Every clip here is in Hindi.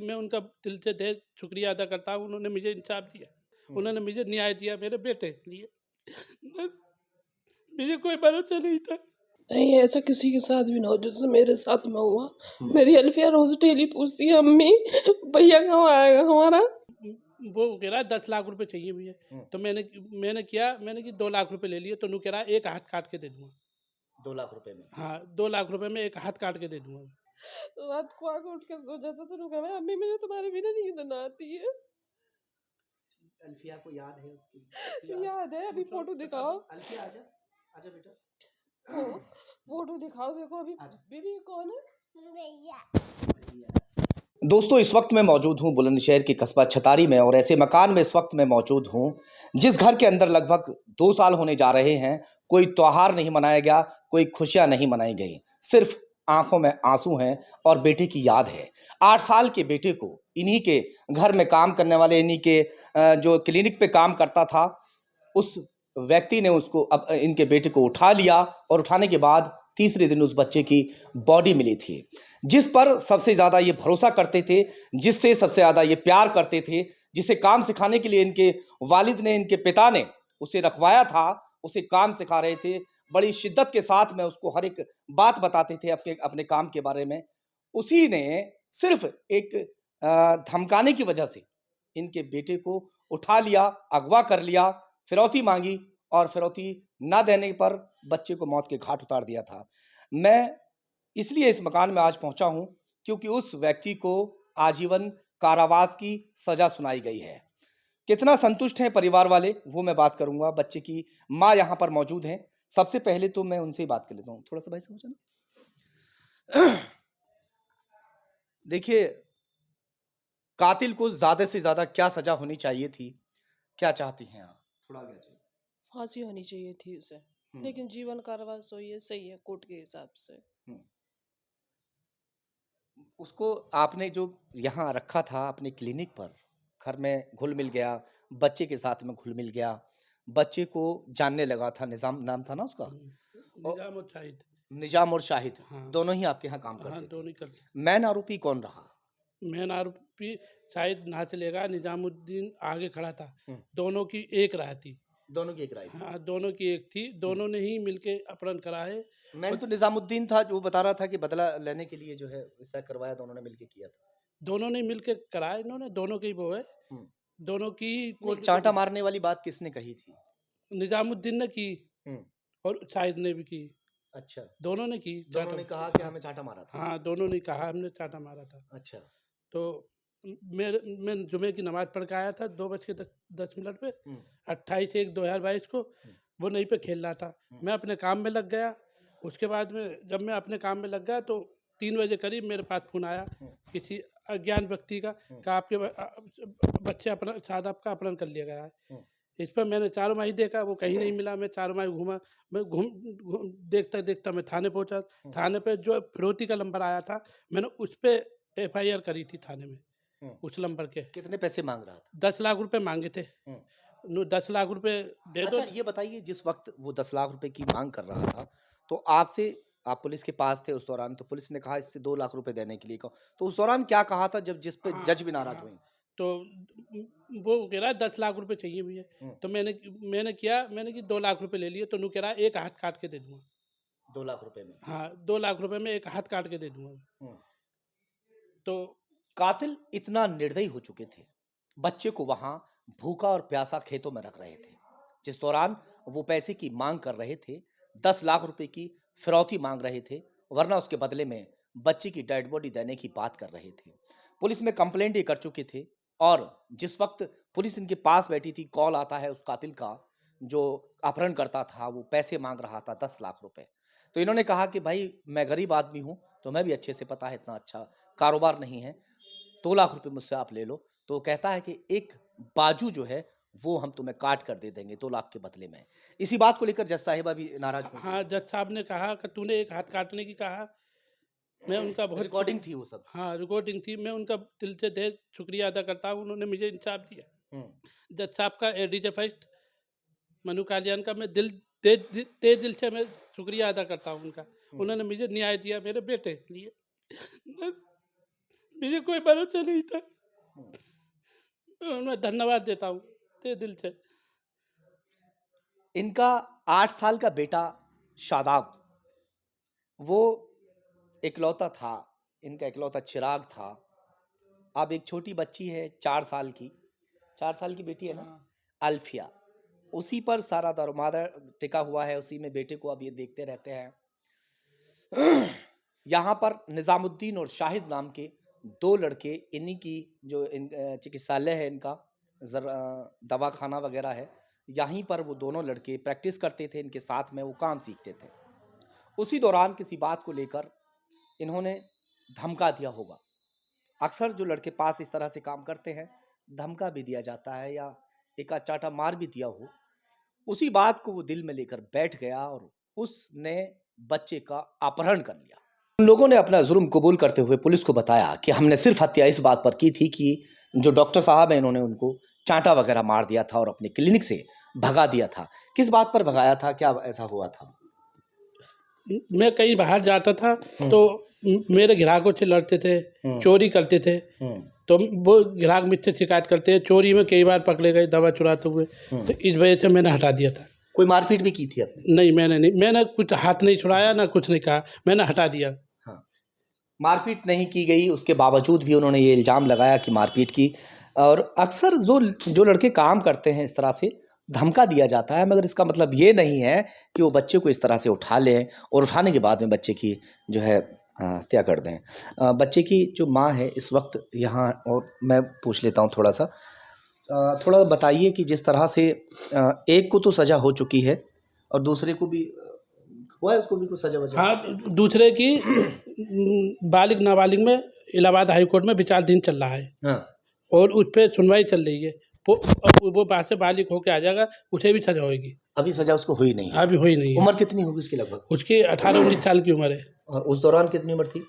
मैं उनका दिल से तहे शुक्रिया अदा करता हूँ, उन्होंने मुझे इंसाफ दिया, उन्होंने मुझे न्याय दिया मेरे बेटे के लिए। मैं मुझे कोई भरोसा नहीं था। नहीं, ऐसा किसी के साथ भी ना हो जैसे मेरे साथ में हुआ। मेरी अल्फिया रोज डेली पूछती है, अम्मी भैया कहाँ आएगा हमारा। वो कह रहा है 10 लाख रुपए चाहिए मुझे, तो मैंने कि 2 लाख रुपए ले लिए, तो नु कह रहा है एक हाथ काट के दे दूंगा। 2 लाख रुपए में? हाँ, 2 लाख रुपए में एक हाथ काट के दे दूंगा। रात को आके उठ के सो जाता तो कह रहा अम्मी मुझे तुम्हारे बिना नींद ना आती है। अल्फिया को याद है उसकी? याद है, अभी फोटो दिखाओ। अल्फिया आजा, आजा बेटा। फोटो दिखाओ, देखो अभी बेबी कौन है। दोस्तों, इस वक्त मैं मौजूद हूं बुलंदशहर के कस्बा छतारी में और ऐसे मकान में इस वक्त मैं मौजूद हूं जिस घर के अंदर लगभग 2 साल होने जा रहे हैं। कोई त्योहार नहीं मनाया गया, कोई खुशियां नहीं मनाई गई, सिर्फ आंखों में आंसू हैं और बेटे की याद है। 8 साल के बेटे को इन्हीं के घर में काम करने वाले, इन्हीं के जो क्लिनिक पे काम करता था, उस व्यक्ति ने उसको अब इनके बेटे को उठा लिया और उठाने के बाद तीसरे दिन उस बच्चे की बॉडी मिली थी, जिस पर सबसे ज़्यादा ये भरोसा करते थे, जिससे सबसे ज़्यादा ये प्यार करते थे, जिसे काम सिखाने के लिए इनके वालिद ने, इनके पिता ने उसे रखवाया था, उसे काम सिखा रहे थे। बड़ी शिद्दत के साथ में उसको हर एक बात बताते थे अपने अपने काम के बारे में। उसी ने सिर्फ एक धमकाने की वजह से इनके बेटे को उठा लिया, अगवा कर लिया, फिरौती मांगी और फिरौती ना देने पर बच्चे को मौत के घाट उतार दिया था। मैं इसलिए इस मकान में आज पहुंचा हूं क्योंकि उस व्यक्ति को आजीवन कारावास की सजा सुनाई गई है। कितना संतुष्ट हैं परिवार वाले, वो मैं बात करूंगा। बच्चे की मां यहां पर मौजूद हैं। सबसे पहले तो मैं उनसे ही बात कर लेता हूं। थोड़ा सा भाई समझो ना। देखिए, कातिल को ज्यादा से ज्यादा क्या सजा होनी चाहिए थी, क्या चाहती हैं आप? थोड़ा आगे आ जाइए। फांसी होनी चाहिए थी उसे, लेकिन जीवन कारावास हुई है, सही है कोर्ट के हिसाब से। उसको आपने जो यहाँ रखा था अपने क्लिनिक पर, घर में घुल मिल गया, बच्चे के साथ में घुल मिल गया, बच्चे को जानने लगा था, निजाम नाम था ना उसका? निजाम और शाहिद। निजाम और शाहिद, हाँ। दोनों ही आपके यहाँ काम हाँ, करते दोनों ही थे। करते। मैन आरोपी कौन रहा? मेन आरोपी शाहिद ना चलेगा, निजामुद्दीन आगे खड़ा था। दोनों की एक राय थी। दोनों की एक राय थी। हाँ, दोनों की एक थी, दोनों ने ही मिलके अपहरण करा है। मैन तो निजामुद्दीन था, जो बता रहा था कि बदला लेने के लिए जो है ऐसा करवाया, दोनों ने मिलके किया था। दोनों ने मिलके कराया, इन्होंने दोनों की वो है, दोनों की नहीं, चांटा मारने वाली बात किसने कही थी? निजामुद्दीन ने की और शाहिद ने भी की। अच्छा, दोनों ने की। दोनों ने कहा कि हमें चांटा मारा था। हाँ, दोनों ने कहा हमने चांटा मारा था। अच्छा। तो मैं जुमे की नमाज पढ़ के आया था 2:10 पे, 28/1/2022 को। वो नहीं पे खेल रहा था, मैं अपने काम में लग गया। उसके बाद में जब मैं अपने काम में लग गया तो 3 बजे करीब मेरे पास फ़ोन आया किसी अज्ञात व्यक्ति का कि आपके बच्चे अपना साहब का अपहरण कर लिया गया है। इस पर मैंने चारों ही देखा, वो कहीं नहीं मिला। मैं चारों माही घूमा, मैं घूम देखता मैं थाने पहुंचा। थाने पे जो फिरौती का नंबर आया था, मैंने उस पे एफआईआर करी थी थाने में। उस नंबर के कितने पैसे मांग रहा था? 10 लाख रुपए मांगे थे। 10 लाख रुपए दे दो। अच्छा, ये बताइए, जिस वक्त वो 10 लाख रुपए की मांग कर रहा था, तो आपसे, आप पुलिस के पास थे उस दौरान, तो पुलिस ने कहा इससे 2 लाख रुपए देने के लिए कहो, तो उस दौरान क्या कहा था जब जिस पे हाँ, जज भी नाराज हाँ। हुई? तो वो कह रहा है 10 लाख रुपए चाहिए मुझे, तो मैंने कि 2 लाख रुपए ले लिए, तो नु कह रहा है एक हाथ काट के दे दूंगा। 2 लाख रुपए में? हाँ, 2 लाख रुपए में एक हाथ काट के दे दूंगा। तो कातिल इतना निर्दयी हो चुके थे, बच्चे को वहां भूखा और प्यासा खेतों में रख रहे थे, जिस दौरान वो पैसे की मांग कर रहे थे, 10 लाख रुपए की फिरौती मांग रहे थे, वरना उसके बदले में बच्चे की डेड बॉडी देने की बात कर रहे थे। पुलिस में कंप्लेंट ही कर चुके थे और जिस वक्त पुलिस इनके पास बैठी थी, कॉल आता है उस कातिल का जो अपहरण करता था, वो पैसे मांग रहा था 10 लाख रुपए। तो इन्होंने कहा कि भाई मैं गरीब आदमी हूं, तुम्हें भी अच्छे से पता है इतना अच्छा कारोबार नहीं है, 2 लाख रुपए मुझसे आप ले लो। तो कहता है कि एक बाजू जो है वो हम तुम्हें काट कर दे देंगे 2 लाख के बदले में। इसी बात को लेकर जज साहिबा भी नाराज हुई। हाँ, जज साहब ने कहा कि तूने एक हाथ काटने की कहा। मैं उनका बहुत रिकॉर्डिंग थी वो सब। हाँ, रिकॉर्डिंग थी। मैं उनका दिल से तहे शुक्रिया अदा करता हूँ, उन्होंने मुझे इंसाफ दिया। जज साहब का एडीजे फर्स्ट मनु कालियान का मैं तहे दिल से मैं शुक्रिया अदा करता हूँ उनका। उन्होंने मुझे न्याय दिया मेरे बेटे के लिए। मैं मुझे कोई भरोसा नहीं था। और मैं धन्यवाद देता हूँ ते दिल से। इनका 8 साल का बेटा शादाब, वो इकलौता था, इनका इकलौता चिराग था। अब एक छोटी बच्ची है 4 साल की, 4 साल की बेटी है ना, अल्फिया, उसी पर सारा दारोमदार टिका हुआ है, उसी में बेटे को अब ये देखते रहते हैं। यहाँ पर निज़ामुद्दीन और शाहिद नाम के 2 लड़के, इन्हीं की जो चिकित्सालय है इनका, दवाखाना वगैरह है, यहीं पर वो दोनों लड़के प्रैक्टिस करते थे, इनके साथ में वो काम सीखते थे। उसी दौरान किसी बात को लेकर इन्होंने धमका दिया होगा। अक्सर जो लड़के पास इस तरह से काम करते हैं, धमका भी दिया जाता है या एक आध चाटा मार भी दिया हो। उसी बात को वो दिल में लेकर बैठ गया और उसने बच्चे का अपहरण कर लिया। उन लोगों ने अपना जुर्म कबूल करते हुए पुलिस को बताया कि हमने सिर्फ हत्या इस बात पर की थी कि जो डॉक्टर साहब हैं इन्होंने उनको चांटा वगैरह मार दिया था और अपने क्लिनिक से भगा दिया था। किस बात पर भगाया था, क्या ऐसा हुआ था? मैं कहीं बाहर जाता था तो मेरे ग्राहकों से लड़ते थे, चोरी करते थे, तो वो ग्राहक मुझसे शिकायत करते हैं, चोरी में कई बार पकड़े गए दवा चुराते हुए, तो इस वजह से मैंने हटा दिया था। कोई मारपीट भी की थी आपने? नहीं, मैंने कुछ हाथ नहीं छुड़ाया, ना कुछ नहीं कहा, मैंने हटा दिया। हाँ, मारपीट नहीं की गई, उसके बावजूद भी उन्होंने ये इल्ज़ाम लगाया कि मारपीट की। और अक्सर जो लड़के काम करते हैं इस तरह से धमका दिया जाता है, मगर इसका मतलब ये नहीं है कि वो बच्चे को इस तरह से उठा लें और उठाने के बाद में बच्चे की जो है हत्या कर दें। बच्चे की जो माँ है इस वक्त यहाँ, और मैं पूछ लेता हूँ थोड़ा-सा, थोड़ा बताइए कि जिस तरह से एक को तो सज़ा हो चुकी है और दूसरे को भी हुआ है, उसको भी कुछ सज़ा-वज़ा? हाँ, दूसरे की बालिग नाबालिग में इलाहाबाद हाई कोर्ट में विचाराधीन चल रहा है हाँ। और उस पे सुनवाई चल रही है। वो वहाँ से बालिग होके आ जाएगा, उसे भी सज़ा होएगी। अभी सज़ा उसको हुई नहीं है? अभी हुई नहीं है। उम्र कितनी होगी उसकी लगभग? उसकी 18-19 साल की उम्र है। और उस दौरान कितनी उम्र थी?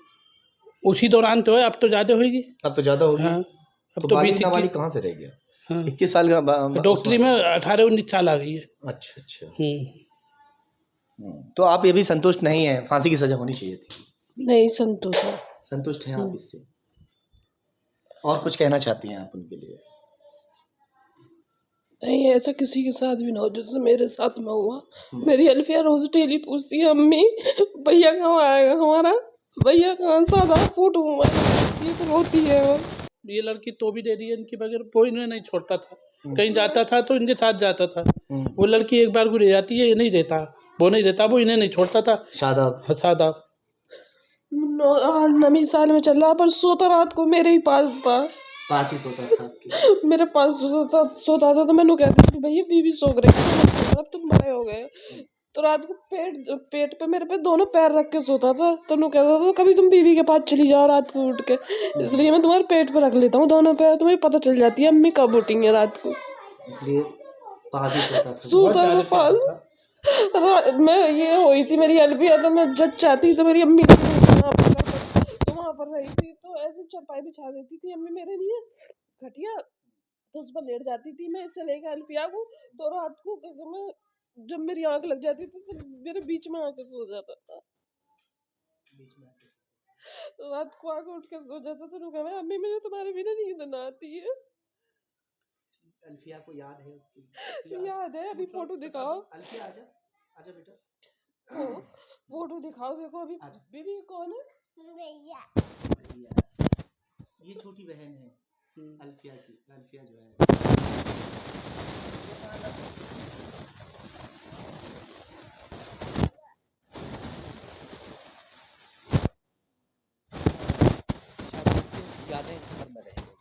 उसी दौरान तो है, अब तो ज़्यादा होएगी। अब तो ज़्यादा होगी। हाँ, अब तो तो बालिग 20-21। नाबालिग कहाँ से रह गया? हाँ, 21 साल का डॉक्टरी में 18-19 साल आ गई है। अच्छा, अच्छा। हुँ। तो आप ये भी संतुष्ट नहीं हैं, फांसी की सज़ा होनी चाहिए थी। नहीं संतोष है। संतुष्ट हैं आप इससे? और कुछ कहना चाहती हैं आप उनके लिए? नहीं ऐसा किसी के साथ भी ना हो जैसे मेरे साथ में हुआ। मेरी अल्फिया रोज डेली पूछती है अम्मी भैया कहाँ आएगा हमारा, भैया कहाँ, सादा फूट हुआ ये तो रोती है वो। ये लड़की तो भी दे रही है इनकी बगैर, कोई इन्हें नहीं छोड़ता था। कहीं जाता था तो इनके साथ जाता था। वो लड़की एक बार को ले जाती है, ये नहीं देता, वो नहीं देता, वो इन्हें नहीं छोड़ता था। शादाब? हाँ, शादाब। 9वीं साल में चल रहा पर सोता रात को मेरे ही पास था। पास ही सोता था आपके? मेरे पास सोता था तो मैंने कहती थी भैया बीवी सो रही, अब तुम बड़े हो गए। तो रात को पेट पे मेरे पे दोनों पैर रख के सोता था, तो मैं कहता था कभी तुम बीवी के पास चली जाओ रात को उठ के, इसलिए मैं तुम्हारे पेट पे रख लेता हूँ दोनों पैर, तुम्हें पता चल जाती है अम्मी कब उठेंगे रात को। इसलिए पास ही सोता था। सोता था पास। मैं ये हुई थी मेरी अल्फिया, तो मैं जब चाहती तो मेरी अम्मी तो वहाँ पर रही थी, तो ऐसे चटाई बिछा देती थी अम्मी मेरे लिए खटिया, तो उस पर लेट जाती थी मैं इससे लेकर अल्फिया को। तो रात को मैं जब मेरी आंख लग जाती थी तो मेरे बीच में आके सो जाता था, रात को आके उठ के सो जाता था। तो कहा अम्मी मुझे तुम्हारे बिना नींद ना आती है। अल्फिया को याद है उसकी? याद है, अभी फोटो दिखाओ। अल्फिया आजा, आजा बेटा। फोटो दिखाओ, देखो अभी बीबी कौन है? भैया, ये छोटी बहन है अल्फिया की। अल्फिया जो है यादें इस घर में रहेंगी,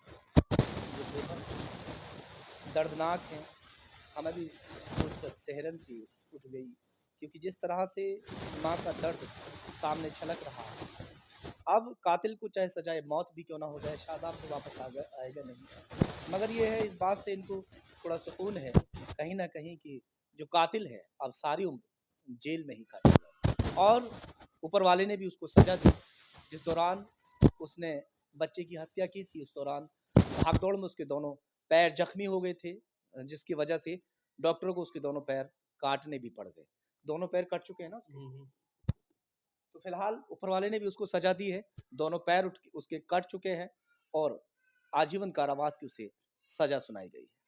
जो बेहद दर्दनाक हैं। हमें भी सोचकर सिहरन सी उठ गई, क्योंकि जिस तरह से माँ का दर्द सामने छलक रहा है। अब कातिल को चाहे सजाए मौत भी क्यों ना हो जाए, शादाब तो वापस आएगा नहीं, मगर ये है इस बात से इनको थोड़ा सुकून है कहीं ना कहीं कि जो कातिल है अब सारी उम्र जेल में ही काटेगा। और ऊपर वाले ने भी उसको सजा दी। जिस दौरान उसने बच्चे की हत्या की थी, उस दौरान भागदौड़ में उसके दोनों पैर जख्मी हो गए थे, जिसकी वजह से डॉक्टरों को उसके दोनों पैर काटने भी पड़ गए। दोनों पैर कट चुके हैं ना। तो फिलहाल ऊपर वाले ने भी उसको सजा दी है, दोनों पैर उसके कट चुके हैं और आजीवन कारावास की उसे सजा सुनाई गई है।